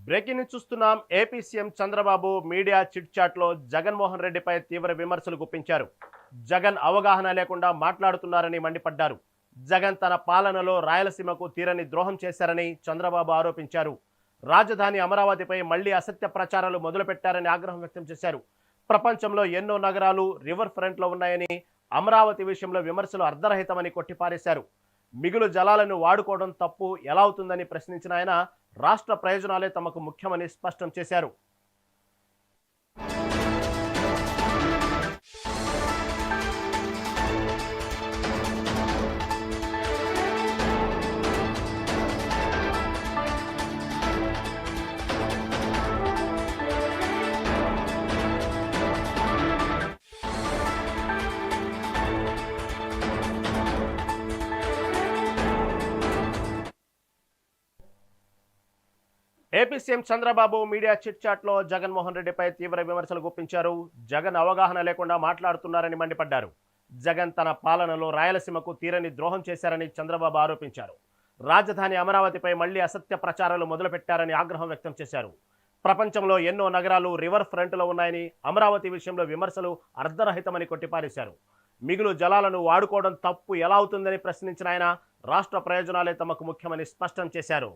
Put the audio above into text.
Breaking news చూస్తున్నాం. AP CM Chandrababu media chit చాట్లో జగన్మోహన్ రెడ్డిపై తీవ్ర విమర్శలు గుప్పించారు. జగన్ అవగాహన లేకుండా మాట్లాడుతున్నారని మండిపడ్డారు. జగన్ తన పాలనలో రాయలసీమకు తీరని ద్రోహం చేశారని చంద్రబాబు ఆరోపించారు. రాజధాని అమరావతిపై మళ్లీ అసత్య ప్రచారాలు మొదలుపెట్టారని ఆగ్రహం వ్యక్తం చేశారు. ప్రపంచంలో ఎన్నో నగరాలు రివర్ ఫ్రంట్లో ఉన్నాయని, అమరావతి విషయంలో విమర్శలు అర్ధరహితమని కొట్టిపారేశారు. మిగులు జలాలను వాడుకోవడం తప్పు ఎలా అవుతుందని ప్రశ్నించిన ఆయన రాష్ట్ర ప్రయోజనాలే తమకు ముఖ్యమని స్పష్టం చేశారు. AP CM Chandrababu media chit చాట్లో జగన్మోహన్ రెడ్డిపై తీవ్ర విమర్శలు గుప్పించారు. జగన్ అవగాహన లేకుండా మాట్లాడుతున్నారని మండిపడ్డారు. జగన్ తన పాలనలో రాయలసీమకు తీరని ద్రోహం చేశారని చంద్రబాబు ఆరోపించారు. రాజధాని అమరావతిపై మళ్లీ అసత్య ప్రచారాలు మొదలుపెట్టారని ఆగ్రహం వ్యక్తం చేశారు. ప్రపంచంలో ఎన్నో నగరాలు రివర్ ఫ్రంట్లో ఉన్నాయని, అమరావతి విషయంలో విమర్శలు అర్ధరహితమని కొట్టిపారేశారు. మిగులు జలాలను వాడుకోవడం తప్పు ఎలా అవుతుందని ప్రశ్నించిన ఆయన రాష్ట్ర ప్రయోజనాలే తమకు ముఖ్యమని స్పష్టం చేశారు.